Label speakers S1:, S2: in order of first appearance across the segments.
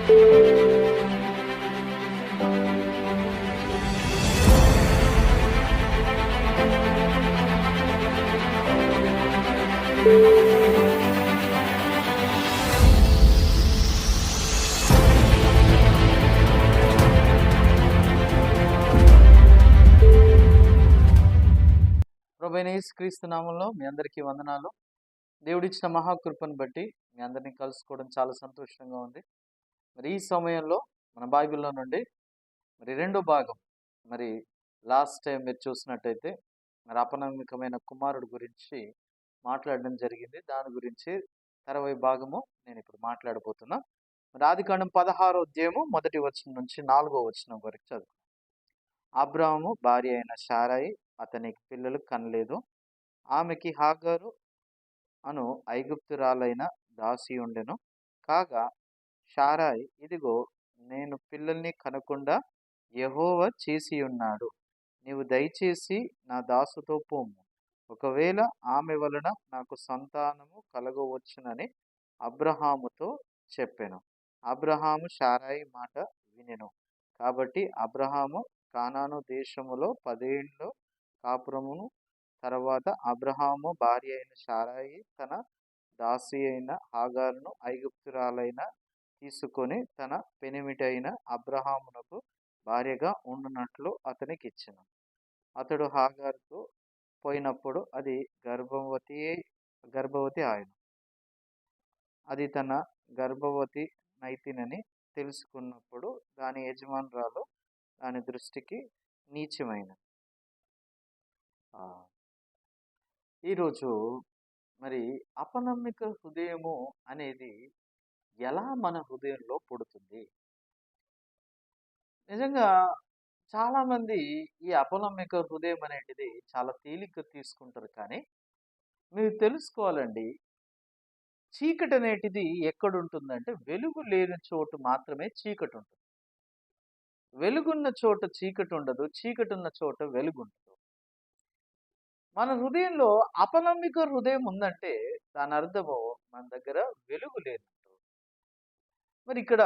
S1: ప్రభువైన యేసుక్రీస్తు నామంలో మీ అందరికీ వందనాలు. దేవుడిచ్చిన మహాకృపను బట్టి మీ అందరినీ కలుసుకోవడం చాలా సంతోషంగా ఉంది. మరి ఈ సమయంలో మన బైబిల్లో నుండి మరి రెండో భాగం, మరి లాస్ట్ టైం మీరు చూసినట్టయితే మరి అపనమ్మకమైన కుమారుడు గురించి మాట్లాడడం జరిగింది. దాని గురించి తర్వాయి భాగము నేను ఇప్పుడు మాట్లాడబోతున్నా. మరి ఆదికాండం 16వ అధ్యాయము 1వ వచనం నుంచి 4వ వచనం వరకు చదువు. అబ్రాహాము భార్య అయిన శారాయి అతనికి పిల్లలు కనలేదు. ఆమెకి హాగారు అను ఐగుప్తురాలైన దాసి ఉండెను. కాగా శారాయి, ఇదిగో నేను పిల్లల్ని కనకుండా యెహోవా చేసి ఉన్నాడు. నీవు దయచేసి నా దాసుతో పోము. ఒకవేళ ఆమె వలన నాకు సంతానము కలగవచ్చునని అబ్రహాముతో చెప్పెను. అబ్రహాము శారాయి మాట వినెను. కాబట్టి అబ్రహాము కానాను దేశములో 10 ఏళ్ళు కాపురమును తర్వాత అబ్రహాము భార్య అయిన శారాయి తన దాసి అయిన హాగారును ఐగుప్తురాలైన తీసుకొని తన పెనిమిటైన అబ్రహామునకు భార్యగా ఉండునట్లు అతనికి ఇచ్చెను. అతడు హాగారుతో పోయినప్పుడు అది గర్భవతి ఆయన. అది తన గర్భవతి నైతినని తెలుసుకున్నప్పుడు దాని యజమానురాలు దాని దృష్టికి నీచమైన. ఈరోజు మరి అపనమ్మిక హృదయము అనేది ఎలా మన హృదయంలో పుడుతుంది? నిజంగా చాలామంది ఈ అపనమ్మిక హృదయం అనేటిది చాలా తేలిగ్గా తీసుకుంటారు. కానీ మీరు తెలుసుకోవాలండి, చీకటి అనేటిది ఎక్కడుంటుందంటే వెలుగు లేని చోటు మాత్రమే చీకటి ఉంటుంది. వెలుగున్న చోట చీకటి ఉండదు, చీకటి ఉన్న చోట వెలుగు ఉండదు. మన హృదయంలో అపనమ్మిక హృదయం ఉందంటే దాని అర్థము మన దగ్గర వెలుగు లేనట్టు. మరి ఇక్కడ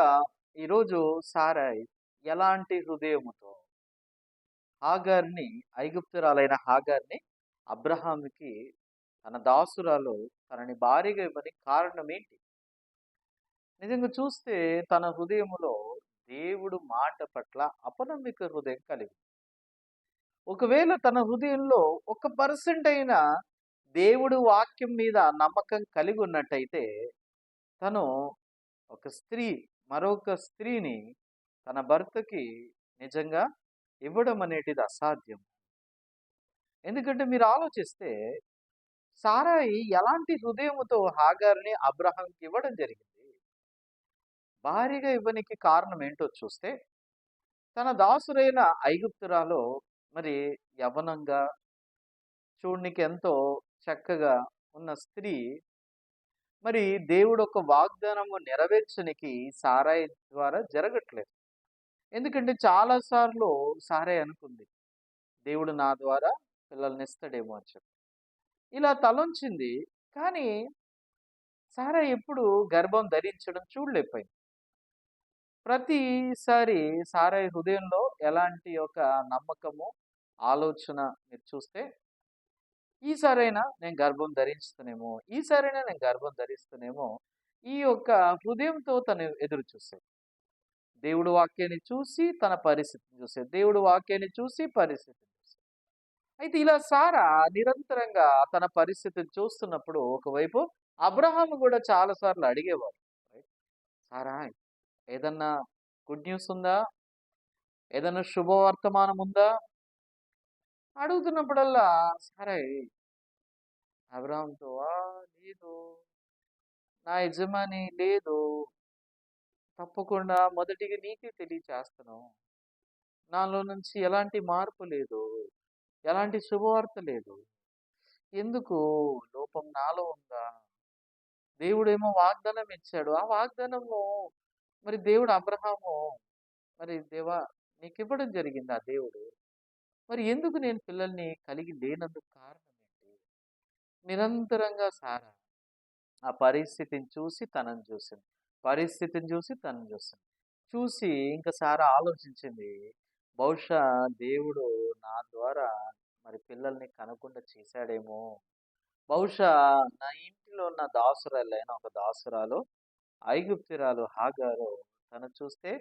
S1: ఈరోజు సారాయి ఎలాంటి హృదయముతో హాగార్ని, ఐగుప్తురాలైన హాగార్ని అబ్రహాముకి తన దాసురాలు తనని భార్యగా ఇవ్వని కారణం ఏంటి? నిజంగా చూస్తే తన హృదయములో దేవుడు మాట పట్ల అపనమ్మిక హృదయం కలిగి, ఒకవేళ తన హృదయంలో 1% అయినా దేవుడు వాక్యం మీద నమ్మకం కలిగి ఉన్నట్టయితే తను మరొక స్త్రీని తన భర్తకి నిజంగా ఇవ్వడం అనేటిది అసాధ్యం. ఎందుకంటే మీరు ఆలోచిస్తే సారాయి ఎలాంటి హృదయముతో హాగారుని అబ్రహాంకి ఇవ్వడం జరిగింది? భార్యగా ఇవ్వనికి కారణం ఏంటో చూస్తే తన దాసురైన ఐగుప్తురాలో మరి యవనంగా చూడనికి ఎంతో చక్కగా ఉన్న స్త్రీ, మరి దేవుడు ఒక వాగ్దానము నెరవేర్చనికి సారాయి ద్వారా జరగట్లేదు. ఎందుకంటే చాలాసార్లు సారాయి అనుకుంది దేవుడు నా ద్వారా పిల్లల్ని ఇస్తాడేమో అని చెప్పి ఇలా తలంచింది. కానీ సారాయి ఎప్పుడు గర్భం ధరించడం చూడలేకపోయింది. ప్రతిసారి సారాయి హృదయంలో ఎలాంటి ఒక నమ్మకము, ఆలోచన మీరు చూస్తే ఈసారైనా నేను గర్భం ధరిస్తానేమో, ఈసారైనా నేను గర్భం ధరిస్తానేమో, ఈ యొక్క హృదయంతో తను ఎదురు చూసేది. దేవుడు వాక్యాన్ని చూసి తన పరిస్థితిని చూసేది, దేవుడు వాక్యాన్ని చూసి పరిస్థితిని చూసేది. అయితే ఇలా సారా నిరంతరంగా తన పరిస్థితిని చూస్తున్నప్పుడు ఒకవైపు అబ్రహాము కూడా చాలాసార్లు అడిగేవారు, సారా ఏదన్నా గుడ్ న్యూస్ ఉందా, ఏదన్నా శుభవర్తమానం ఉందా అడుగుతున్నప్పుడల్లా సరే అబ్రహాంతో లేదు, నా యజమాని లేదు, తప్పకుండా మొదటిగా నీకే తెలియచేస్తాను, నాలో నుంచి ఎలాంటి మార్పు లేదు, ఎలాంటి శుభవార్త లేదు, ఎందుకు లోపం నాలో ఉందా? దేవుడేమో వాగ్దానం ఇచ్చాడు, ఆ వాగ్దానము మరి దేవుడు అబ్రహాము మరి దేవా నీకు ఇవ్వడం జరిగింది ఆ దేవుడు, మరి ఎందుకు నేను పిల్లల్ని కలిగి లేనందుకు కారణం ఏంటి? నిరంతరంగా సారా ఆ పరిస్థితిని చూసి తనని చూసింది, పరిస్థితిని చూసి తనని చూసింది. చూసి ఇంకా సారా ఆలోచించింది. బహుశా దేవుడు నా ద్వారా మరి పిల్లల్ని కనకుండా చేశాడేమో! బహుశా నా ఇంటిలో ఉన్న దాసురాలైన ఒక దాసురాలు, ఐగుప్తురాలు హాగారు, తను చూస్తే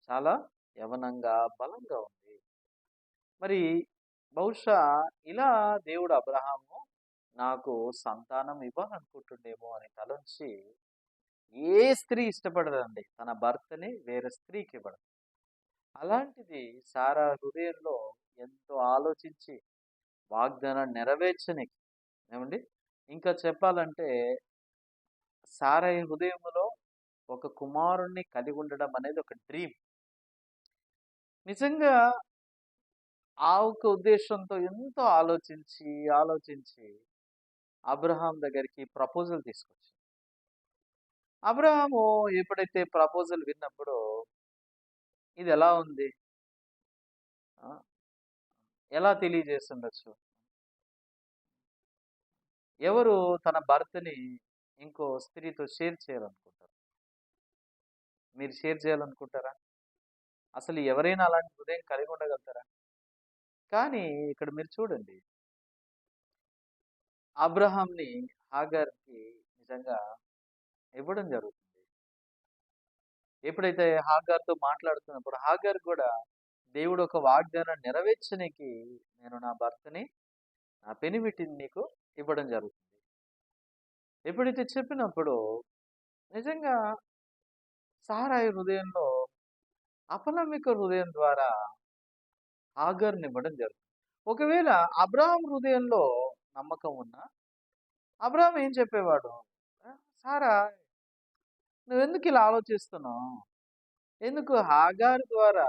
S1: చాలా యవ్వనంగా, బలంగా ఉంది. మరి బహుశా ఇలా దేవుడు అబ్రహాము నాకు సంతానం ఇవ్వాలనుకుంటుండేమో అని తలంచి, ఏ స్త్రీ ఇష్టపడదండి తన భర్తని వేరే స్త్రీకి ఇవ్వడం. అలాంటిది సారా హృదయంలో ఎంతో ఆలోచించి వాగ్దానం నెరవేర్చనికి, ఏమండి, ఇంకా చెప్పాలంటే సారయి హృదయములో ఒక కుమారుణ్ణి కలిగి ఉండడం అనేది ఒక డ్రీమ్. నిజంగా ఆ ఒక ఉద్దేశంతో ఎంతో ఆలోచించి, ఆలోచించి అబ్రహాం దగ్గరికి ప్రపోజల్ తీసుకొచ్చింది. అబ్రహాము ఎప్పుడైతే ప్రపోజల్ విన్నప్పుడు ఇది ఎలా ఉంది? ఆ! ఎలా తెలియజేస్తుండొచ్చు? ఎవరు తన భర్తని ఇంకో స్త్రీతో షేర్ చేయాలనుకుంటారు? మీరు షేర్ చేయాలనుకుంటారా? అసలు ఎవరైనా అలాంటి హృదయం కలిగి ఉండగలుగుతారా? కానీ ఇక్కడ మీరు చూడండి, అబ్రహాంని హాగర్‌కి నిజంగా ఇవ్వడం జరుగుతుంది. ఎప్పుడైతే హాగార్‌తో మాట్లాడుతున్నప్పుడు హాగార్ కూడా దేవుడు ఒక వాగ్దానం నెరవేర్చనీకి నేను నా భర్తని, నా పెనివిటిని నీకు ఇవ్వడం జరుగుతుంది. ఎప్పుడైతే చెప్పినప్పుడు నిజంగా సారాయి హృదయంలో అపనమ్మిక హృదయం ద్వారా హాగర్‌ని ఇవ్వడం జరుగుతుంది. ఒకవేళ అబ్రాహాం హృదయంలో నమ్మకం ఉన్నా అబ్రాహాం ఏం చెప్పేవాడు? సారా, నువ్వెందుకు ఇలా ఆలోచిస్తున్నావు? ఎందుకు హాగార్ ద్వారా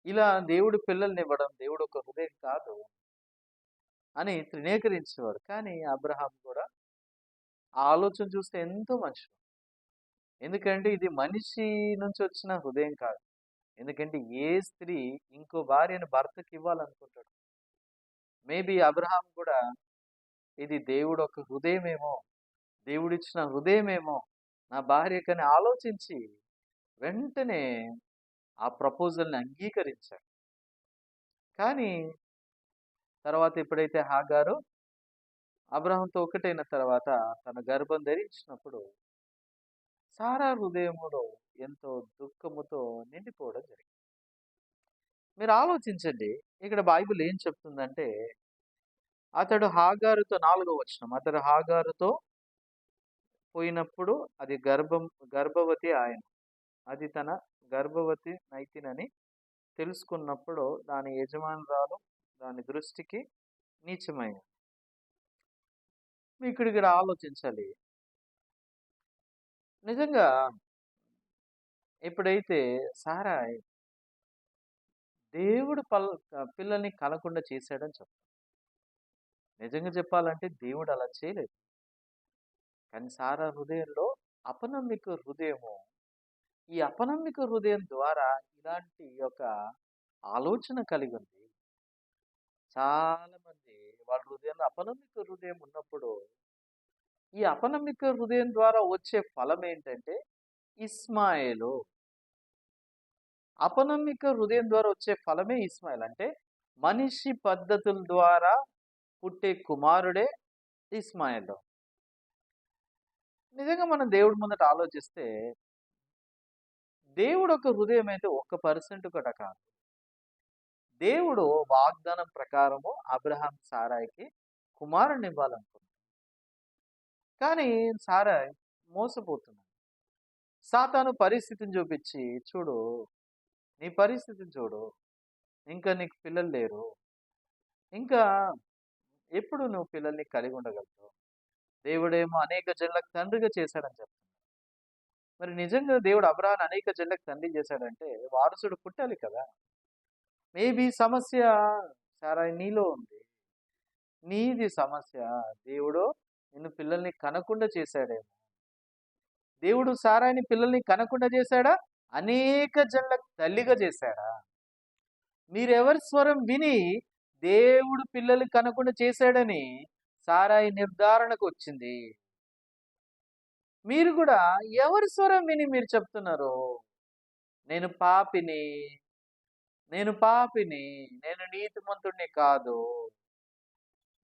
S1: ఇలా దేవుడు పిల్లల్నివ్వడం దేవుడు ఒక హృదయం కాదు అని తృణీకరించేవాడు. కానీ అబ్రహాం కూడా ఆ ఆలోచన చూస్తే ఎంతో మంచిది. ఎందుకంటే ఇది మనిషి నుంచి వచ్చిన హృదయం కాదు. ఎందుకంటే ఏ స్త్రీ ఇంకో భార్యను భర్తకి ఇవ్వాలనుకుంటాడు? మేబీ అబ్రహాం కూడా ఇది దేవుడు ఒక హృదయమేమో, దేవుడిచ్చిన హృదయమేమో నా భార్యకని ఆలోచించి వెంటనే ఆ ప్రపోజల్‌ని అంగీకరించాడు. కానీ తర్వాత ఎప్పుడైతే హాగారు అబ్రహాంతో ఒకటైన తర్వాత తన గర్భం ధరించినప్పుడు సారా హృదయములో ఎంతో దుఃఖముతో నిండిపోవడం జరిగింది. మీరు ఆలోచించండి, ఇక్కడ బైబిల్ ఏం చెప్తుందంటే అతడు హాగారుతో, 4వ వచనం, అతడు హాగారుతో పోయినప్పుడు అది గర్భవతి ఆయన. అది తన గర్భవతి నైతినని తెలుసుకున్నప్పుడు దాని యజమానురాలు దాని దృష్టికి నీచమైనది. ఇక్కడ ఆలోచించాలి. నిజంగా ఎప్పుడైతే సారాయ్ దేవుడు పిల్లల్ని కనకుండా చేశాడని చెప్తాం. నిజంగా చెప్పాలంటే దేవుడు అలా చేయలేదు. కానీ సారా హృదయంలో అపనమ్మిక హృదయము, ఈ అపనమ్మిక హృదయం ద్వారా ఇలాంటి ఒక ఆలోచన కలిగి ఉంది. చాలా మంది వాళ్ళ హృదయంలో అపనమ్మిక హృదయం ఉన్నప్పుడు ఈ అపనమ్మిక హృదయం ద్వారా వచ్చే ఫలం ఏంటంటే ఇస్మాయేలు. అపనమ్మిక హృదయం ద్వారా వచ్చే ఫలమే ఇస్మాయిల్. అంటే మనిషి పద్ధతుల ద్వారా పుట్టే కుమారుడే ఇస్మాయిల్. నిజంగా మనం దేవుడి ముందట ఆలోచిస్తే దేవుడు ఒక హృదయం అయితే 1% కూడా కాదు. దేవుడు వాగ్దానం ప్రకారము అబ్రహాం సారాయికి కుమారుని ఇవ్వాలనుకున్నాడు. కానీ సారాయ్ మోసపోతున్నాడు. సాతాను పరిస్థితిని చూపించి, చూడు నీ పరిస్థితిని చూడు, ఇంకా నీకు పిల్లలు లేరు, ఇంకా ఎప్పుడు నువ్వు పిల్లల్ని కలిగి ఉండగలుగుతావు? దేవుడేమో అనేక జనులకు తండ్రిగా చేశాడని చెప్తున్నాడు. మరి నిజంగా దేవుడు అబ్రహాన్ని అనేక జనులకు తండ్రి చేశాడంటే వారసుడు పుట్టాలి కదా. మేబీ సమస్య సారా నీలో ఉంది. నీది సమస్య. దేవుడు నిన్ను పిల్లల్ని కనకుండా చేశాడేమో. దేవుడు సారాయిని పిల్లల్ని కనకుండా చేశాడా? అనేక జనులకు తల్లిగా చేశాడా? మీరెవరి స్వరం విని దేవుడు పిల్లలు కనకుండా చేశాడని సారాయి నిర్ధారణకు వచ్చింది? మీరు కూడా ఎవరి స్వరం విని మీరు చెప్తున్నారు? నేను పాపిని, నేను పాపిని, నేను నీతిమంతుడిని కాదు,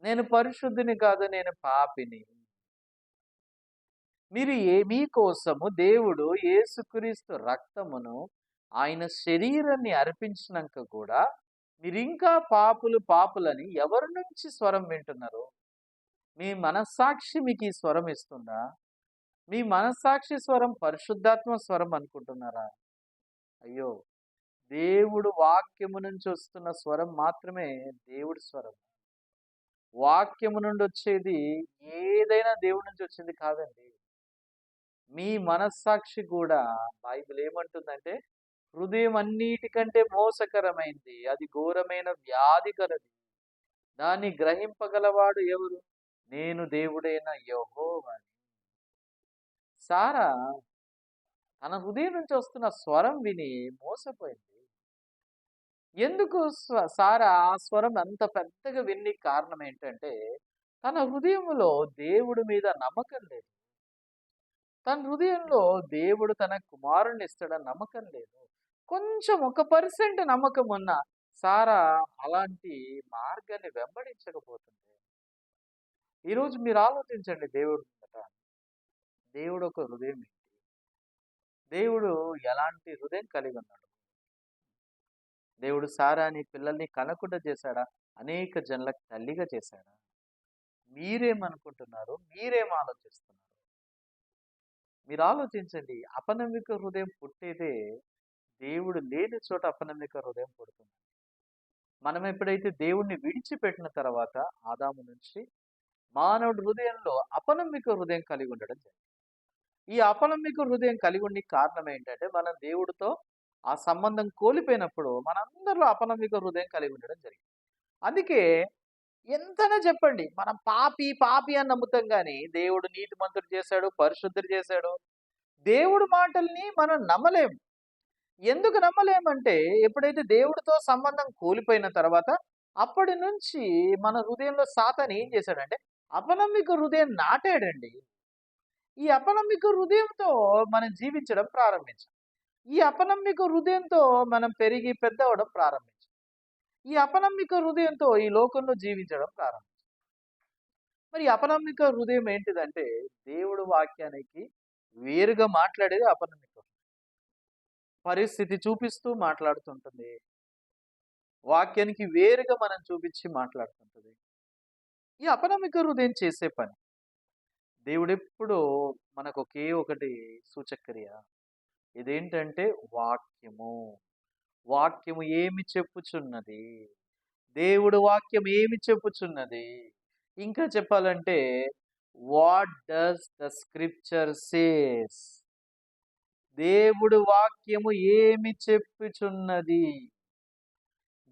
S1: నేను పరిశుద్ధిని కాదు, నేను పాపిని. మీకోసము దేవుడు యేసుక్రీస్తు రక్తమును ఆయన శరీరాన్ని అర్పించినాక కూడా మీరింకా పాపులని ఎవరి నుంచి స్వరం వింటున్నారు? మీ మనస్సాక్షి మీకు ఈ స్వరం ఇస్తుందా? మీ మనస్సాక్షి స్వరం పరిశుద్ధాత్మ స్వరం అనుకుంటున్నారా? అయ్యో! దేవుడు వాక్యము నుంచి వస్తున్న స్వరం మాత్రమే దేవుడి స్వరం. వాక్యము నుండి వచ్చేది ఏదైనా దేవుడి నుంచి వచ్చింది కాదండి. మీ మనస్సాక్షి కూడా బైబిల్ ఏమంటుందంటే హృదయం అన్నిటికంటే మోసకరమైంది, అది ఘోరమైన వ్యాధి కలది, దాన్ని గ్రహింపగలవాడు ఎవరు? నేను దేవుడైన యెహోవాని. సారా తన హృదయం నుంచి వస్తున్న స్వరం విని మోసపోయింది. ఎందుకు సారా ఆ స్వరం అంత పెద్దగా విని కారణం ఏంటంటే తన హృదయంలో దేవుడి మీద నమ్మకం లేదు. తన హృదయంలో దేవుడు తన కుమారుణ్ణి ఇస్తాడని నమ్మకం లేదు. కొంచెం 1% నమ్మకం ఉన్న సారా అలాంటి మార్గాన్ని వెంబడించకపోతుంది. ఈరోజు మీరు ఆలోచించండి దేవుడు ముందట. దేవుడు ఒక హృదయం ఏంటి? దేవుడు ఎలాంటి హృదయం కలిగి ఉన్నాడు? దేవుడు సారాని పిల్లల్ని కనకుండా చేశాడా? అనేక జనులకు తల్లిగా చేశాడా? మీరేమనుకుంటున్నారు? మీరేం ఆలోచిస్తున్నారు? మీరు ఆలోచించండి. అపనమ్మిక హృదయం పుట్టేదే దేవుడు లేని చోట అపనమ్మిక హృదయం పుడుతుంది. మనం ఎప్పుడైతే దేవుణ్ణి విడిచిపెట్టిన తర్వాత ఆదాము నుంచి మానవుడి హృదయంలో అపనమ్మిక హృదయం కలిగి ఉండడం జరిగింది. ఈ అపనమ్మిక హృదయం కలిగి ఉండి కారణం ఏంటంటే మనం దేవుడితో ఆ సంబంధం కోల్పోయినప్పుడు మనందరిలో అపనమ్మిక హృదయం కలిగి ఉండడం జరిగింది. అందుకే ఎంతైనా చెప్పండి, మనం పాపి పాపి అని నమ్ముతాం కానీ దేవుడు నీతిమంతుడు చేశాడు, పరిశుద్ధుడు చేశాడు, దేవుడు మాటల్ని మనం నమ్మలేం. ఎందుకు నమ్మలేమంటే ఎప్పుడైతే దేవుడితో సంబంధం కోల్పోయిన తర్వాత అప్పటి నుంచి మన హృదయంలో సాతాను ఏం చేశాడంటే అపనమ్మిక హృదయం నాటాడండి. ఈ అపనమ్మిక హృదయంతో మనం జీవించడం ప్రారంభించాం. ఈ అపనమ్మిక హృదయంతో మనం పెరిగి పెద్ద అవడం ప్రారంభించాం. ఈ అపనమ్మిక హృదయంతో ఈ లోకంలో జీవించడం ప్రారంభించాం. మరి ఈ అపనమ్మిక హృదయం ఏంటిదంటే దేవుడు వాక్యానికి వేరుగా మాట్లాడేది అపనమ్మిక. పరిస్థితి చూపిస్తూ మాట్లాడుతుంటుంది, వాక్యానికి వేరుగా మనం చూపించి మాట్లాడుతుంటుంది. ఈ అపనమ్మిక హృదయం చేసే పని దేవుడెప్పుడు మనకు ఒకే ఒకటి సూచక్రియ, ఇదేంటంటే వాక్యము. వాక్యము ఏమి చెప్పుచున్నది? దేవుడు వాక్యం ఏమి చెప్పుచున్నది? ఇంకా చెప్పాలంటే what does the scripture says? దేవుడు వాక్యము ఏమి చెప్పుచున్నది?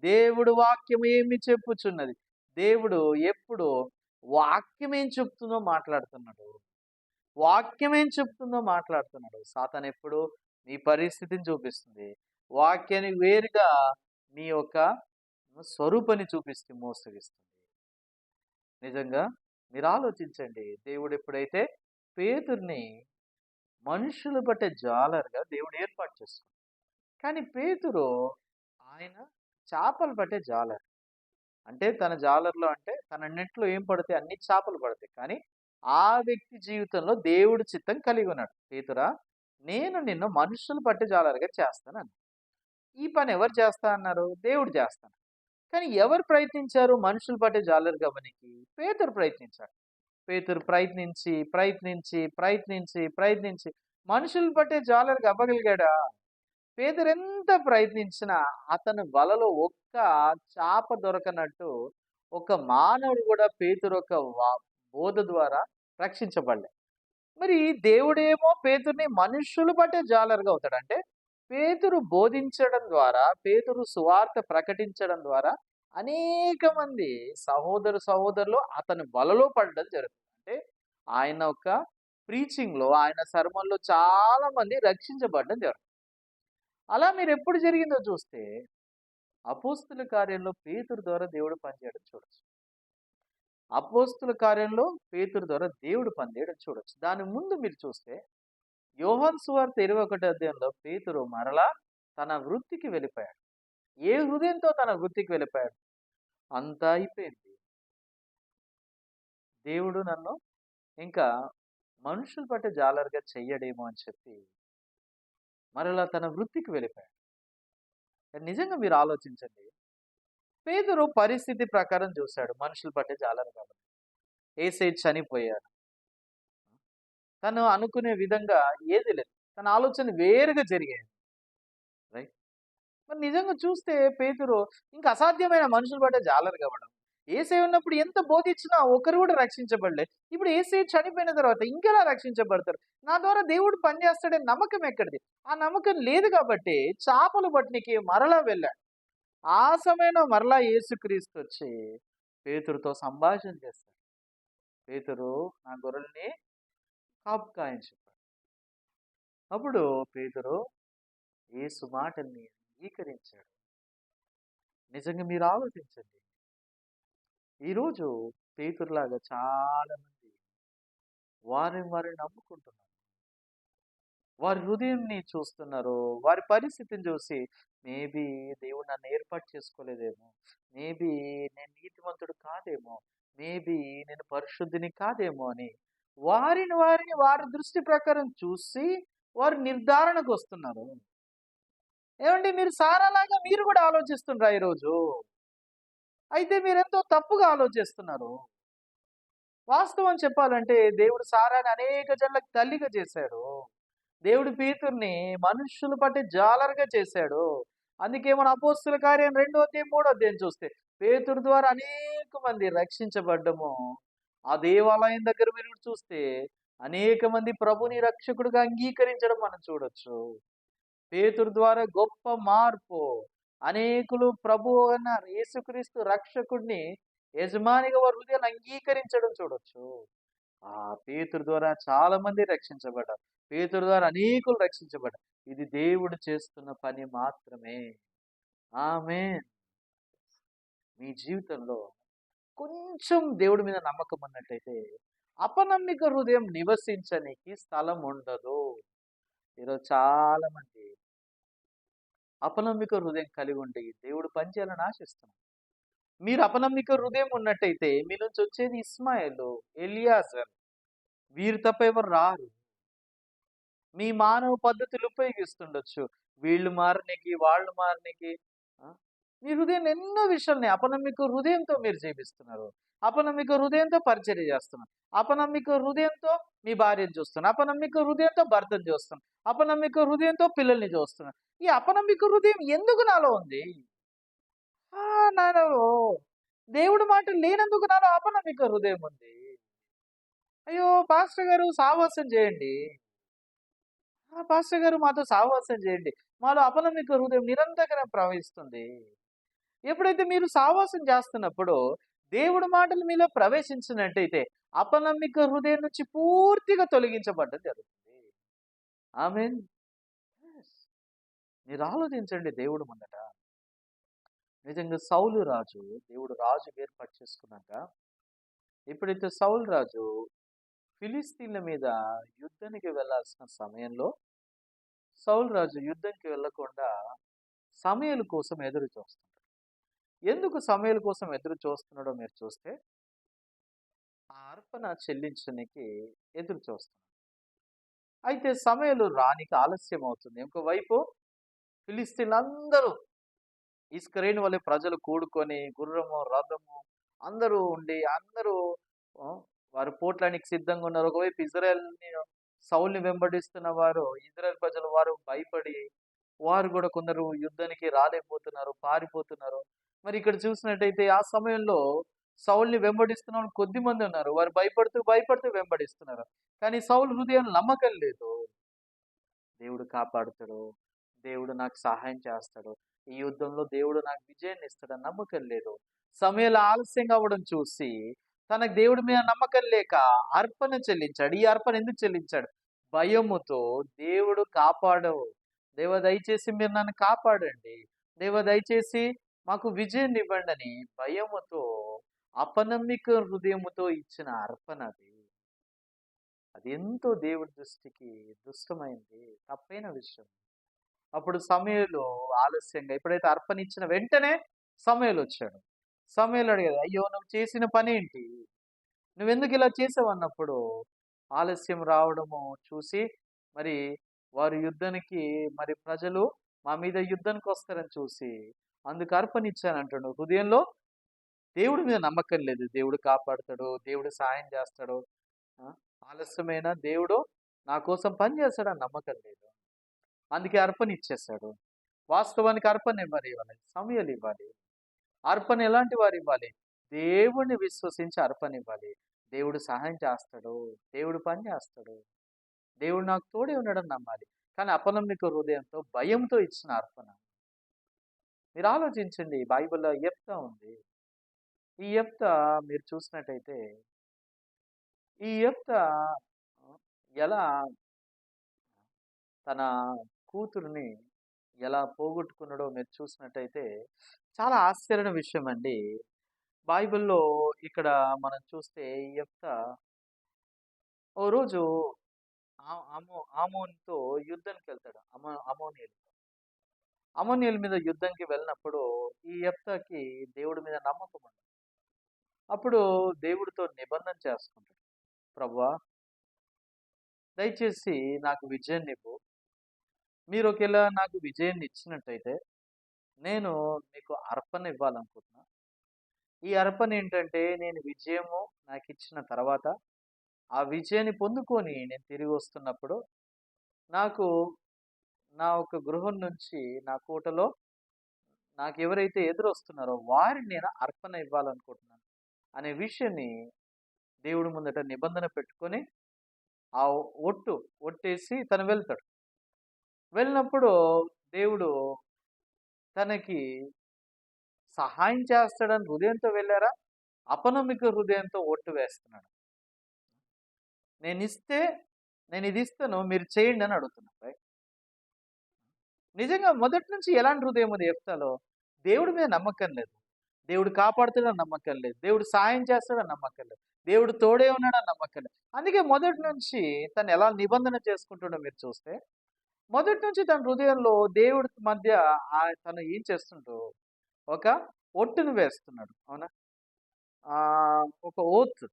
S1: దేవుడు వాక్యము ఏమి చెప్పుచున్నది? దేవుడు ఎప్పుడు వాక్యం ఏం చెప్తుందో మాట్లాడుతున్నాడు. వాక్యం ఏం చెప్తుందో మాట్లాడుతున్నాడు. సాతాను ఎప్పుడు మీ పరిస్థితిని చూపిస్తుంది, వాక్యానికి వేరుగా మీ యొక్క స్వరూపాన్ని చూపిస్తూ మోసగిస్తుంది. నిజంగా మీరు ఆలోచించండి. దేవుడు ఎప్పుడైతే పేతుర్ని మనుషులు పట్టే జాలరుగా దేవుడు ఏర్పాటు చేసుకున్నాడు, కానీ పేతురు ఆయన చేపలు పట్టే జాలరు. అంటే తన జాలర్లో అంటే తన నెట్లో ఏం పడితే అన్ని చేపలు పడతాయి, కానీ ఆ వ్యక్తి జీవితంలో దేవుడు చిత్తం కలిగి ఉన్నాడు. పేతురా, నేను నిన్ను మనుషులు పట్టే జాలరుగా చేస్తాను. ఈ పని ఎవరు చేస్తా అన్నారు? దేవుడు చేస్తాను. కానీ ఎవరు ప్రయత్నించారు మనుషులు పట్టే జాలరుగా పనికి? పేతురు ప్రయత్నించాడు. పేతురు ప్రయత్నించి ప్రయత్నించి ప్రయత్నించి ప్రయత్నించి మనుషులు పట్టే జాలరుగా అవ్వగలిగాడా? పేతురు ఎంత ప్రయత్నించినా అతని వలలో ఒక్క చాప దొరకనట్టు ఒక మానవుడు కూడా పేతురు ఒక బోధ ద్వారా రక్షించబడలే. మరి దేవుడేమో పేతుర్ని మనుషులు బట్టే జాలరుగా అవుతాడు. అంటే పేతురు బోధించడం ద్వారా, పేతురు సువార్త ప్రకటించడం ద్వారా అనేక మంది సహోదరులు అతని వలలో పడడం జరుగుతుంది. అంటే ఆయన ఒక ప్రీచింగ్ లో, ఆయన సర్మన్లో చాలా మంది రక్షించబడడం జరుగుతుంది. అలా మీరు ఎప్పుడు జరిగిందో చూస్తే అపోస్తుల కార్యంలో పేతురు ద్వారా దేవుడు పనిచేయడం చూడొచ్చు. అపోస్తుల కార్యంలో పేతురు ద్వారా దేవుడు పనిచేయడం చూడొచ్చు. దాని ముందు మీరు చూస్తే యోహాను సువార్త 21వ అధ్యాయంలో పేతురు మరలా తన వృత్తికి వెళ్ళిపోయాడు. ఏ హృదయంతో తన వృత్తికి వెళ్ళిపోయాడు? అంతా అయిపోయింది. దేవుడు నన్ను ఇంకా మనుషులు పట్టే జాలరుగా చెయ్యడేమో అని చెప్పి మరలా తన వృత్తికి వెళ్ళిపోయాడు. నిజంగా మీరు ఆలోచించండి. పేతురు పరిస్థితి ప్రకారం చూశాడు. మనుషులు పట్టే జాలరు కాబట్టి. యేసయ్య చనిపోయాడు. తను అనుకునే విధంగా ఏది లేదు. తన ఆలోచన వేరుగా జరిగాయి. రైట్. మరి నిజంగా చూస్తే పేతురు ఇంకా అసాధ్యమైన మనుషులు పట్టే జాలరు కావడం. యేసయ్య ఉన్నప్పుడు ఎంత బోధించినా ఒకరు కూడా రక్షించబడలే. ఇప్పుడు యేసయ్య చనిపోయిన తర్వాత ఇంకెలా రక్షించబడతారు? నా ద్వారా దేవుడు పనిచేస్తాడనే నమ్మకం ఎక్కడిది? ఆ నమ్మకం లేదు కాబట్టి చేపలు పట్టనీకి మరలా వెళ్ళాడు. ఆ సమయంలో మరలా యేసుక్రీస్తు వచ్చి పేతురుతో సంభాషణ చేస్తాడు. పేతురు, నా గొర్రెల్ని కాపుకాయని చెప్పాడు. అప్పుడు పేతురు యేసు మాటల్ని అంగీకరించాడు. నిజంగా మీరు ఆలోచించండి. ఈరోజు పేతురులాగా చాలా మంది వారిని నమ్ముకుంటున్నారు. వారి హృదయంని చూస్తున్నారు. వారి పరిస్థితిని చూసి మేబీ దేవుడు నన్ను ఏర్పాటు చేసుకోలేదేమో, మేబీ నేను నీతిమంతుడు కాదేమో, మేబీ నేను పరిశుద్ధిని కాదేమో అని వారి దృష్టి ప్రకారం చూసి వారు నిర్ధారణకు వస్తున్నారు. ఏమండి, మీరు సారాలాగా మీరు కూడా ఆలోచిస్తుండ్రా ఈరోజు? అయితే మీరెంతో తప్పుగా ఆలోచిస్తున్నారు. వాస్తవం చెప్పాలంటే దేవుడు సారాని అనేక జనులకు తల్లిగా చేశాడు. దేవుడు పేతుర్ని మనుషులు పట్టి జాలరుగా చేశాడు. అందుకే మన అపోస్తుల కార్యం 2వ అధ్యాయం 3వ అధ్యాయం చూస్తే పేతురు ద్వారా అనేక మంది రక్షించబడ్డము. ఆ దేవాలయం దగ్గర మీరు చూస్తే అనేక మంది ప్రభుని రక్షకుడిగా అంగీకరించడం మనం చూడొచ్చు. పేతురు ద్వారా గొప్ప మార్పు. అనేకులు ప్రభు అన్న యేసుక్రీస్తు రక్షకుడిని యజమానిగా వారి హృదయాన్ని అంగీకరించడం చూడొచ్చు. ఆ పేతురు ద్వారా చాలా మంది రక్షించబడ్డారు. పేతురు ద్వారా అనేకులు రక్షించబడ్డారు. ఇది దేవుడు చేస్తున్న పని మాత్రమే. ఆమేన్. మీ జీవితంలో కొంచెం దేవుడి మీద నమ్మకం ఉన్నట్టయితే అపనమ్మిక హృదయం నివసించనికి స్థలం ఉండదు. ఈరోజు చాలా మంది అపనమ్మిక హృదయం కలిగి ఉండి దేవుడు పని చేయాలని ఆశిస్తున్నారు. మీరు అపనమ్మిక హృదయం ఉన్నట్టయితే మీ నుంచి వచ్చేది ఇస్మాయేలు, ఎలియాజర్, వీరు తప్ప ఎవరు రారు. మీ మానవ పద్ధతులు ఉపయోగిస్తుండొచ్చు. వీళ్ళు మారనీకి, వాళ్ళు మారనీకి. మీ హృదయంలో ఎన్నో విషయాల్ని అపనమ్మిక హృదయంతో మీరు జీవిస్తున్నారు. అపనమ్మిక హృదయంతో పరిచర్య చేస్తున్నారు. అపనమ్మిక హృదయంతో మీ భార్యను చూస్తున్నారు. అపనమ్మిక హృదయంతో భర్తను చూస్తున్నారు. అపనమ్మిక హృదయంతో పిల్లల్ని చూస్తున్నారు. ఈ అపనమ్మిక హృదయం ఎందుకు నాలో ఉంది? నాలో దేవుడి మాట లేనందుకు నాలో అపనమ్మిక హృదయం ఉంది. అయ్యో పాస్టర్ గారు సావాసం చేయండి. పాస్టర్ గారు మాతో సావాసం చేయండి. మాలో అపనమ్మిక హృదయం నిరంతరం ప్రవహిస్తుంది. ఎప్పుడైతే మీరు సావాసం చేస్తున్నప్పుడు దేవుడి మాటలు మీలో ప్రవేశించినట్టయితే అపనమ్మిక హృదయం నుంచి పూర్తిగా తొలగించబడ్డం జరుగుతుంది. ఆమేన్. మీరు ఆలోచించండి దేవుడు ముందట. నిజంగా సౌలు రాజు, దేవుడు రాజు ఏర్పాటు చేసుకున్నాక ఎప్పుడైతే సౌలు రాజు ఫిలిస్తీన్ల మీద యుద్ధానికి వెళ్ళాల్సిన సమయంలో సౌలు రాజు యుద్ధంకి వెళ్ళకుండా సమయలు కోసం ఎదురు చూస్తున్నాడు. ఎందుకు సమయల కోసం ఎదురు చూస్తున్నాడో మీరు చూస్తే ఆ అర్పణ చెల్లించడానికి ఎదురు చూస్తున్నాడు. అయితే సమయలు రానికి ఆలస్యం అవుతుంది. ఇంకోవైపు ఫిలిస్తీన్లందరూ ఇస్కరేణి వలె ప్రజలు కూడుకొని గుర్రము, రథము అందరూ ఉండి అందరూ వారు పోట్లానికి సిద్ధంగా ఉన్నారు. ఒకవైపు సౌల్ని వెంబడిస్తున్న వారు ఇజ్రాయెల్ ప్రజలు వారు భయపడి వారు కూడా కొందరు యుద్ధానికి రాలేకపోతున్నారు, పారిపోతున్నారు. మరి ఇక్కడ చూసినట్టయితే ఆ సమయంలో సౌల్ని వెంబడిస్తున్న వాళ్ళు కొద్ది మంది ఉన్నారు. వారు భయపడుతూ వెంబడిస్తున్నారు. కానీ సౌలు హృదయం నమ్మకం లేదు. దేవుడు కాపాడుతాడు, దేవుడు నాకు సహాయం చేస్తాడు, ఈ యుద్ధంలో దేవుడు నాకు విజయాన్ని ఇస్తాడని నమ్మకం లేదు. సమయాలు ఆలస్యంగా అవ్వడం చూసి తనకు దేవుడి మీద నమ్మకం లేక అర్పణ చెల్లించాడు. ఈ అర్పణ ఎందుకు చెల్లించాడు? భయముతో దేవుడు కాపాడవు, దేవ దయచేసి మీరు నన్ను కాపాడండి, దేవ దయచేసి మాకు విజయాన్ని ఇవ్వండి అని భయముతో అపనమ్మిక హృదయముతో ఇచ్చిన అర్పణ అది. అది ఎంతో దేవుడి దృష్టికి దుష్టమైంది, తప్పైన విషయం. అప్పుడు సమూయేలు ఆలస్యంగా ఎప్పుడైతే అర్పణ ఇచ్చిన వెంటనే సమూయేలు వచ్చాడు. సమూయేలు అడిగాడు, అయ్యో నువ్వు చేసిన పని ఏంటి, నువ్వెందుకు ఇలా చేసావు అన్నప్పుడు ఆలస్యం రావడము చూసి మరి వారి యుద్ధానికి మరి ప్రజలు మా మీద యుద్ధానికి వస్తారని చూసి అందుకు అర్పణ ఇచ్చానంటాడు. హృదయంలో దేవుడి మీద నమ్మకం లేదు. దేవుడు కాపాడుతాడు, దేవుడు సాయం చేస్తాడు, ఆ, ఆలస్యమైన దేవుడు నా కోసం పని చేస్తాడని నమ్మకం లేదు. అందుకే అర్పణ ఇచ్చేశాడు. వాస్తవానికి అర్పణ ఎవరు ఇవ్వాలి? సమూయేలు ఇవ్వాలి. అర్పణ ఎలాంటి వారు ఇవ్వాలి? దేవుడిని విశ్వసించి అర్పణ ఇవ్వాలి. దేవుడు సహాయం చేస్తాడు, దేవుడు పని చేస్తాడు, దేవుడు నాకు తోడే ఉన్నాడని నమ్మాలి. కానీ అపనమ్మిక హృదయంతో భయంతో ఇచ్చిన అర్పణ. మీరు ఆలోచించండి, బైబిల్లో యెఫ్తా ఉంది. ఈ యెఫ్తా మీరు చూసినట్టయితే ఈ యెఫ్తా ఎలా తన కూతురుని ఎలా పోగొట్టుకున్నాడో మీరు చూసినట్టయితే చాలా ఆశ్చర్యమైన విషయం అండి. బైబిల్‌లో ఇక్కడ మనం చూస్తే యెఫ్తా ఓ రోజు ఆమోనుతో యుద్ధానికెళ్తాడు. అమోనీయులు. అమోనీయుల మీద యుద్ధంకి వెళ్ళినప్పుడు ఈ యెఫ్తాకి దేవుడి మీద నమ్మకం ఉండదు. అప్పుడు దేవుడితో నిబంధన చేసుకుంటాడు. ప్రభువా, దయచేసి నాకు విజయాన్నివ్వు. మీరు ఒకేలా నాకు విజయాన్ని ఇచ్చినట్టయితే నేను మీకు అర్పణ ఇవ్వాలనుకుంటున్నా. ఈ అర్పణ ఏంటంటే నేను విజయము నాకిచ్చిన తర్వాత ఆ విజయాన్ని పొందుకొని నేను తిరిగి వస్తున్నప్పుడు నాకు నా ఒక గృహం నుంచి నా కోటలో నాకు ఎవరైతే ఎదురొస్తున్నారో వారిని నేను అర్పణ ఇవ్వాలనుకుంటున్నాను అనే విషయాన్ని దేవుడి ముందట నిబంధన పెట్టుకొని ఆ ఒట్టేసి తను వెళ్తాడు. వెళ్ళినప్పుడు దేవుడు తనకి సహాయం చేస్తాడని హృదయంతో వెళ్ళారా? అపనమ్మిక హృదయంతో ఒట్టు వేస్తున్నాడు. నేను ఇది ఇస్తాను, మీరు చేయండి అని అడుగుతున్నాను. రైట్? నిజంగా మొదటి నుంచి ఎలాంటి హృదయం ఉంది యెఫ్తాలో? దేవుడి మీద నమ్మకం లేదు, దేవుడు కాపాడుతాడని నమ్మకం లేదు, దేవుడు సాయం చేస్తాడని నమ్మకం లేదు, దేవుడు తోడే ఉన్నాడని నమ్మకం లేదు. అందుకే మొదటి నుంచి తను ఎలా నిబంధన చేసుకుంటాడో మీరు చూస్తే మొదటి నుంచి తన హృదయంలో దేవుడి మధ్య తను ఏం చేస్తుంటూ ఒక ఒట్టును వేస్తున్నాడు. అవునా? ఒక ఓత్.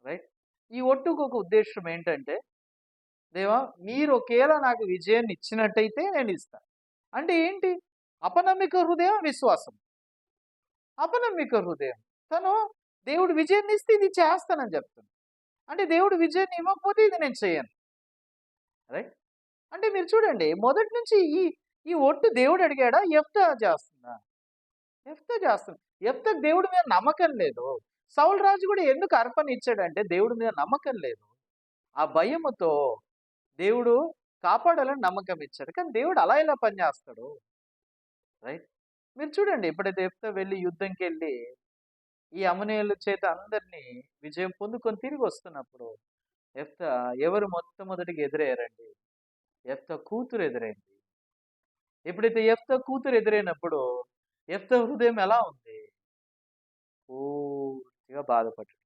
S1: రైట్? ఈ ఒట్టుకు ఒక ఉద్దేశం ఏంటంటే, దేవా మీరు ఒకేలా నాకు విజయాన్ని ఇచ్చినట్టయితే నేను ఇస్తా. అంటే ఏంటి? అపనమ్మిక హృదయం, విశ్వాసం. అపనమ్మిక హృదయం తను దేవుడు విజయాన్ని ఇస్తే ఇది చేస్తానని చెప్తాను. అంటే దేవుడు విజయాన్ని ఇవ్వకపోతే ఇది నేను చేయను. రైట్? అంటే మీరు చూడండి, మొదటి నుంచి ఈ ఈ ఒట్టు దేవుడు అడిగాడా? యెఫ్తా చేస్తుందా? యెఫ్తా చేస్తుంది. యెఫ్తాకు దేవుడి మీద నమ్మకం లేదు. సౌలు రాజు కూడా ఎందుకు అర్పణ ఇచ్చాడంటే దేవుడి మీద నమ్మకం లేదు. ఆ భయముతో దేవుడు కాపాడాలని నమ్మకం ఇచ్చాడు. కానీ దేవుడు అలా ఎలా పనిచేస్తాడు? రైట్? మీరు చూడండి, ఎప్పుడైతే యెఫ్తా వెళ్ళి యుద్ధంకెళ్ళి ఈ అమ్మోనీయుల చేత అందరినీ విజయం పొందుకొని తిరిగి వస్తున్నప్పుడు యెఫ్తా ఎవరు మొట్టమొదటిగా ఎదురయ్యారండి? యెఫ్తా కూతురు ఎదురైంది. ఎప్పుడైతే యెఫ్తా కూతురు ఎదురైనప్పుడు యెఫ్తా హృదయం ఎలా ఉంది? పూర్తిగా బాధపడ్డాడు,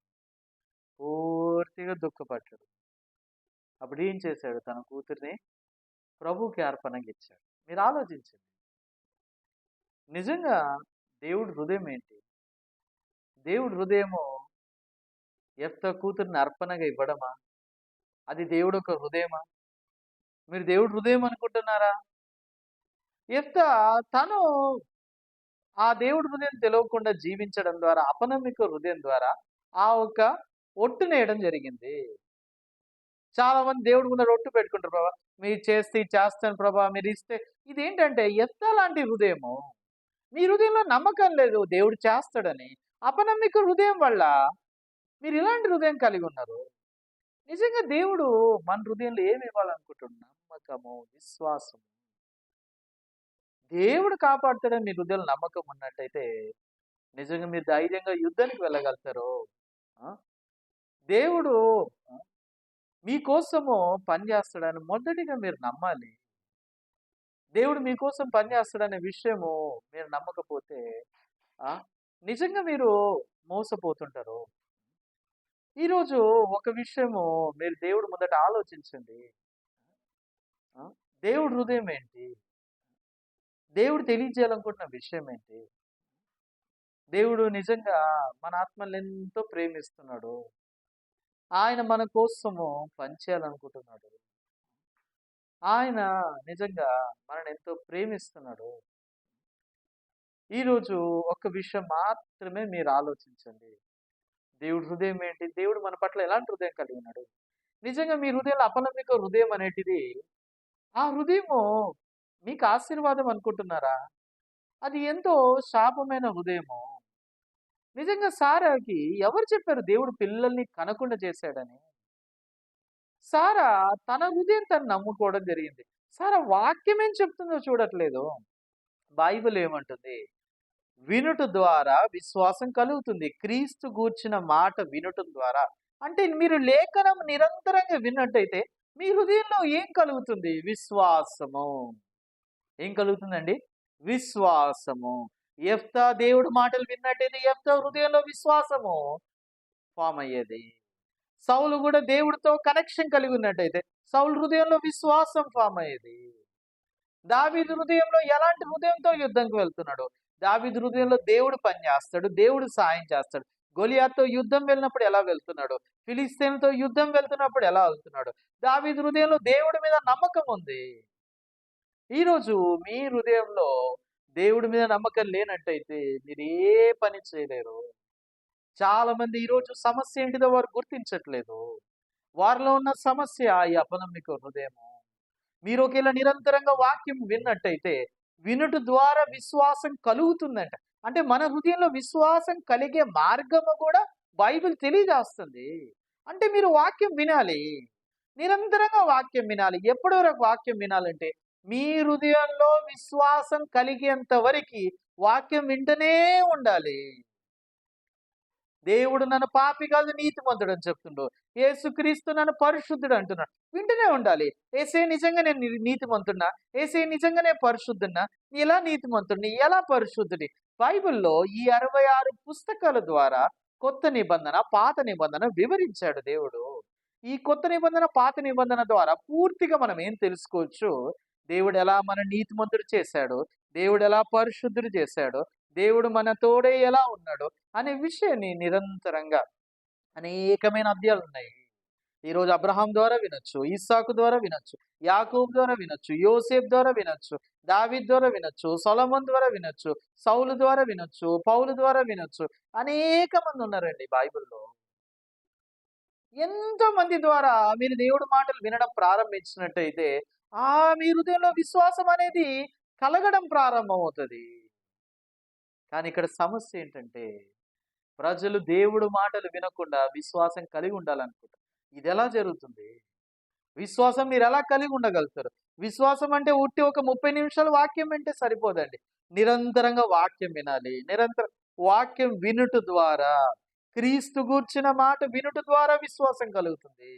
S1: పూర్తిగా దుఃఖపడ్డాడు. అప్పుడు ఏం చేశాడు? తన కూతుర్ని ప్రభువుకి అర్పణగా ఇచ్చాడు. మీరు ఆలోచించండి, నిజంగా దేవుడి హృదయం ఏంటి? దేవుడి హృదయము యెఫ్తా కూతుర్ని అర్పణగా ఇవ్వడమా? అది దేవుడు ఒక హృదయమా? మీరు దేవుడి హృదయం అనుకుంటున్నారా? యెఫ్తా తను ఆ దేవుడి హృదయం తెలవకుండా జీవించడం ద్వారా, అపనమ్మిక హృదయం ద్వారా ఆ ఒక ఒట్టునేయడం జరిగింది. చాలా మంది దేవుడి ముందర ఒట్టు పెట్టుకుంటారు. ప్రభా మీరు చేస్తే ఇది చేస్తాను ప్రభా, మీరు ఇస్తే. ఇదేంటంటే యెఫ్తా లాంటి హృదయము. మీ హృదయంలో నమ్మకం లేదు దేవుడు చేస్తాడని. అపనమ్మిక హృదయం వల్ల మీరు ఇలాంటి హృదయం కలిగి ఉన్నారు. నిజంగా దేవుడు మన హృదయంలో ఏమి ఇవ్వాలనుకుంటున్నాడు? నమ్మకము, విశ్వాసము. దేవుడు కాపాడుతాడని మీ హృదయంలో నమ్మకం ఉన్నట్టయితే నిజంగా మీరు ధైర్యంగా యుద్ధానికి వెళ్ళగలుగుతారు. ఆ? దేవుడు ఆ, మీకోసము పనిచేస్తాడని మొదటిగా మీరు నమ్మాలి. దేవుడు మీకోసం పనిచేస్తాడనే విషయము మీరు నమ్మకపోతే ఆ నిజంగా మీరు మోసపోతుంటారు. ఈరోజు ఒక విషయము మీరు దేవుడు ముందట ఆలోచించండి. ఆ? దేవుడి హృదయం ఏంటి? దేవుడు తెలియజేయాలనుకుంటున్న విషయం ఏంటి? దేవుడు నిజంగా మన ఆత్మల్ని ఎంతో ప్రేమిస్తున్నాడు. ఆయన మన కోసము పనిచేయాలనుకుంటున్నాడు. ఆయన నిజంగా మనల్ని ఎంతో ప్రేమిస్తున్నాడు. ఈరోజు ఒక్క విషయం మాత్రమే మీరు ఆలోచించండి. దేవుడి హృదయం ఏంటి? దేవుడు మన పట్ల ఎలాంటి హృదయం కలిగి ఉన్నాడు? నిజంగా మీ హృదయంలో అపనమ్మిక హృదయం అనేటిది, ఆ హృదయము మీకు ఆశీర్వాదం అనుకుంటున్నారా? అది ఎంతో శాపమైన హృదయము. నిజంగా సారాకి ఎవరు చెప్పారు దేవుడు పిల్లల్ని కనకుండా చేశాడని? సారా తన హృదయం తను నమ్ముకోవడం జరిగింది. సారా వాక్యం ఏం చెప్తుందో చూడట్లేదు. బైబిల్ ఏమంటుంది? వినుట ద్వారా విశ్వాసం కలుగుతుంది. క్రీస్తు గూర్చిన మాట వినుటం ద్వారా. అంటే మీరు లేఖనం నిరంతరంగా విన్నట్టయితే మీ హృదయంలో ఏం కలుగుతుంది? విశ్వాసము. ఏం కలుగుతుందండి? విశ్వాసము. యెఫ్తా దేవుడు మాటలు విన్నట్టయితే యెఫ్తా హృదయంలో విశ్వాసము ఫామ్ అయ్యేది. సౌలు కూడా దేవుడితో కనెక్షన్ కలిగి ఉన్నట్టయితే సౌలు హృదయంలో విశ్వాసం ఫామ్ అయ్యేది. దావీదు హృదయంలో ఎలాంటి హృదయంతో యుద్ధంకి వెళ్తున్నాడు? దావీదు హృదయంలో దేవుడు పనిచేస్తాడు, దేవుడు సాయం చేస్తాడు. గొలియాతుతో యుద్ధం వెళ్ళినప్పుడు ఎలా వెళ్తున్నాడు? ఫిలిస్తీన్లతో యుద్ధం వెళ్తున్నప్పుడు ఎలా వెళ్తున్నాడు? దావీదు హృదయంలో దేవుడి మీద నమ్మకం ఉంది. ఈరోజు మీ హృదయంలో దేవుడి మీద నమ్మకం లేనట్టయితే మీరు ఏ పని చేయలేరు. చాలా మంది ఈరోజు సమస్య ఏంటిదో వారు గుర్తించట్లేదు. వారిలో ఉన్న సమస్య ఈ అపనమ్మిక హృదయము. మీరు ఒకేలా నిరంతరంగా వాక్యం విన్నట్టయితే వినుట ద్వారా విశ్వాసం కలుగుతుందంట. అంటే మన హృదయంలో విశ్వాసం కలిగే మార్గము కూడా బైబిల్ తెలియజేస్తుంది. అంటే మీరు వాక్యం వినాలి. నిరంతరంగా వాక్యం వినాలి. ఎప్పటి వరకు వాక్యం వినాలంటే మీ హృదయంలో విశ్వాసం కలిగేంత వరకు వాక్యం వింటూనే ఉండాలి. దేవుడు నన్ను పాపి కాదు నీతిమంతుడు అని చెప్తుండు. యేసుక్రీస్తు నన్ను పరిశుద్ధుడు అంటున్నాడు. వింటూనే ఉండాలి. ఏసే నిజంగా నేను నీతిమంతుడినా? ఏసే నిజంగానే పరిశుద్ధుడినా? ఎలా నీతిమంతుడిని? ఎలా పరిశుద్ధుడి? బైబిల్లో ఈ 66 పుస్తకాల ద్వారా కొత్త నిబంధన, పాత నిబంధన వివరించాడు దేవుడు. ఈ కొత్త నిబంధన, పాత నిబంధన ద్వారా పూర్తిగా మనం ఏం తెలుసుకోవచ్చు? దేవుడు ఎలా మన నీతిమంతుడు చేశాడు, దేవుడు ఎలా పరిశుద్ధుడు చేశాడు, దేవుడు మన తోడే ఎలా ఉన్నాడు అనే విషయాన్ని నిరంతరంగా అనేకమైన అధ్యాయాలు ఉన్నాయి. ఈరోజు అబ్రహాం ద్వారా వినొచ్చు, ఇస్సాకు ద్వారా వినొచ్చు, యాకోబు ద్వారా వినొచ్చు, యోసేపు ద్వారా వినొచ్చు, దావీద్ ద్వారా వినొచ్చు, సొలొమోన్ ద్వారా వినొచ్చు, సౌలు ద్వారా వినొచ్చు, పౌలు ద్వారా వినొచ్చు. అనేక మంది ఉన్నారండి బైబిల్లో. ఎంతో మంది ద్వారా మీరు దేవుడి మాటలు వినడం ప్రారంభించినట్టయితే మీ హృదయంలో విశ్వాసం అనేది కలగడం ప్రారంభమవుతుంది. కానీ ఇక్కడ సమస్య ఏంటంటే ప్రజలు దేవుడు మాటలు వినకుండా విశ్వాసం కలిగి ఉండాలనుకుంటారు. ఇది ఎలా జరుగుతుంది? విశ్వాసం మీరు ఎలా కలిగి ఉండగలుగుతారు? విశ్వాసం అంటే ఉట్టి ఒక 30 నిమిషాలు వాక్యం వింటే సరిపోదండి. నిరంతరంగా వాక్యం వినాలి. నిరంతరం వాక్యం వినుట ద్వారా, క్రీస్తు గూర్చిన మాట వినుట ద్వారా విశ్వాసం కలుగుతుంది.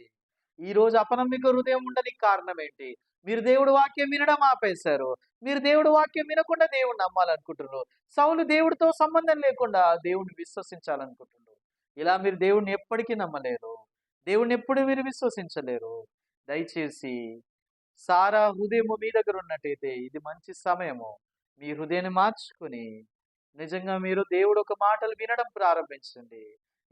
S1: ఈరోజు అపనమ్మిక హృదయం ఉండడానికి కారణం ఏంటి? మీరు దేవుడు వాక్యం వినడం ఆపేశారు. మీరు దేవుడు వాక్యం వినకుండా దేవుడిని నమ్మాలనుకుంటున్నారు. సౌలు దేవుడితో సంబంధం లేకుండా దేవుడిని విశ్వసించాలనుకుంటున్నారు. ఇలా మీరు దేవుడిని ఎప్పటికీ నమ్మలేరు. దేవుడిని ఎప్పుడు మీరు విశ్వసించలేరు. దయచేసి సారా హృదయము మీ దగ్గర ఉన్నట్టయితే ఇది మంచి సమయము. మీ హృదయాన్ని మార్చుకుని నిజంగా మీరు దేవుడు ఒక మాటలు వినడం ప్రారంభించండి.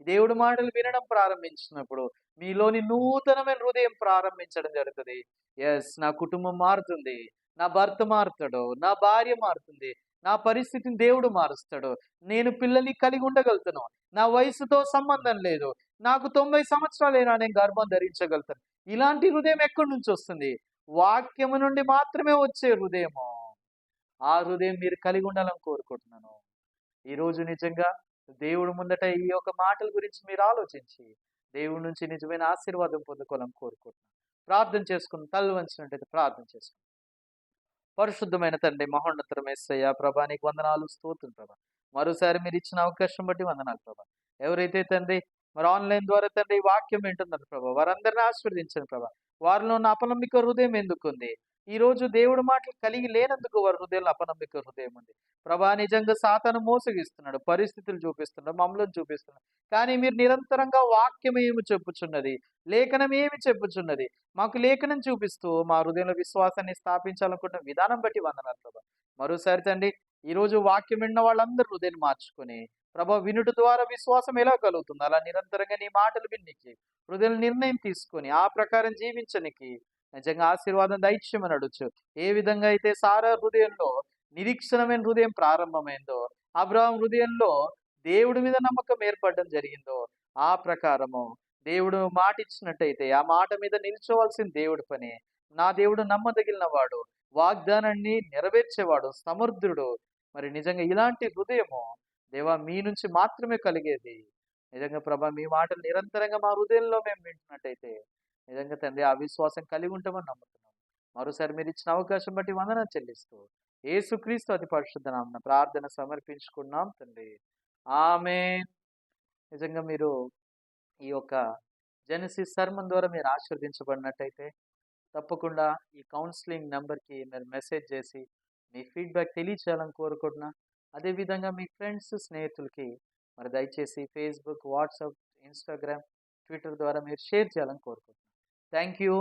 S1: దేవుడు మాటలు వినడం ప్రారంభించినప్పుడు మీలోని నూతనమైన హృదయం ప్రారంభించడం జరుగుతుంది. ఎస్, నా కుటుంబం మారుతుంది, నా భర్త మారుతాడు, నా భార్య మారుతుంది, నా పరిస్థితిని దేవుడు మారుస్తాడు, నేను పిల్లల్ని కలిగి ఉండగలుగుతాను, నా వయసుతో సంబంధం లేదు, నాకు 90 సంవత్సరాలైనా నేను గర్భం ధరించగలుగుతాను. ఇలాంటి హృదయం ఎక్కడి నుంచి వస్తుంది? వాక్యము నుండి మాత్రమే వచ్చే హృదయము. ఆ హృదయం మీరు కలిగి ఉండాలని కోరుకుంటున్నాను. ఈరోజు నిజంగా దేవుడు ముందట ఈ యొక్క మాటల గురించి మీరు ఆలోచించి దేవుడి నుంచి నిజమైన ఆశీర్వాదం పొందుకోవాలని కోరుకుంటున్నాను. ప్రార్థన చేసుకుని తల్లి వంచినట్టయితే ప్రార్థన చేసుకుని. పరిశుద్ధమైన తండ్రి, మహోన్నతరం యేసయ్య ప్రభా, నీకు వందనాలు, స్తోత్రం ప్రభా. మరోసారి మీరు ఇచ్చిన అవకాశం బట్టి వందనాలు ప్రభా. ఎవరైతే తండ్రి మరి ఆన్లైన్ ద్వారా తండ్రి ఈ వాక్యం వింటున్నారు ప్రభా, వారందరినీ ఆశీర్వదించండి ప్రభా. వారిలో ఉన్న అపనమ్మిక హృదయం ఎందుకుంది? ఈ రోజు దేవుడి మాటలు కలిగి లేనందుకు వారి హృదయంలో అపనమ్మిక హృదయం ఉంది ప్రభా. నిజంగా సాతాను మోసగిస్తున్నాడు, పరిస్థితులు చూపిస్తున్నాడు, మమ్మల్ని చూపిస్తున్నాడు. కానీ మీరు నిరంతరంగా వాక్యం ఏమి చెప్పుచున్నది, లేఖనం ఏమి చెప్పుచున్నది, మాకు లేఖనం చూపిస్తూ మా హృదయంలో విశ్వాసాన్ని స్థాపించాలనుకుంటున్న విధానం బట్టి వందనాలు ప్రభా. మరోసారి తండ్రి ఈరోజు వాక్యం విన్న వాళ్ళందరూ హృదయాన్ని మార్చుకొని ప్రభా వినుట ద్వారా విశ్వాసం ఎలా కలుగుతుంది అలా నిరంతరంగా నీ మాటలు వినికి హృదయం నిర్ణయం తీసుకొని ఆ ప్రకారం జీవించనికి నిజంగా ఆశీర్వాదం దైత్యమని అడుచు. ఏ విధంగా అయితే సారా హృదయంలో నిరీక్షణమైన హృదయం ప్రారంభమైందో, అబ్రాహాం హృదయంలో దేవుడి మీద నమ్మకం ఏర్పడడం జరిగిందో, ఆ ప్రకారము దేవుడు మాట ఇచ్చినట్టయితే ఆ మాట మీద నిల్చోవలసిన దేవుడి పని. నా దేవుడు నమ్మదగిన వాడు, వాగ్దానాన్ని నెరవేర్చేవాడు, సమర్థుడు. మరి నిజంగా ఇలాంటి హృదయము దేవా మీ నుంచి మాత్రమే కలిగేది. నిజంగా ప్రభా మీ మాటలు నిరంతరంగా మా హృదయంలో మేము వింటున్నట్టయితే నిజంగా తండ్రి ఆ విశ్వాసం కలిగి ఉంటామని నమ్ముతున్నాం. మరోసారి మీరు ఇచ్చిన అవకాశం బట్టి వందనాలు చెల్లిస్తూ యేసుక్రీస్తు అతి పరిశుద్ధ నామమున ప్రార్థన సమర్పించుకున్నాం తండ్రి. ఆమేన్. నిజంగా మీరు ఈ యొక్క జెనసిస్ సర్మన్ ద్వారా మీరు ఆశీర్వదించబడినట్టయితే తప్పకుండా ఈ కౌన్సిలింగ్ నెంబర్కి మీరు మెసేజ్ చేసి మీ ఫీడ్బ్యాక్ తెలియచేయాలని కోరుకుంటున్నా. అదేవిధంగా మీ ఫ్రెండ్స్ స్నేహితులకి మరి దయచేసి ఫేస్బుక్, వాట్సాప్, ఇన్స్టాగ్రామ్, ట్విట్టర్ ద్వారా మీరు షేర్ చేయాలని కోరుకుంటున్నాను. Thank you.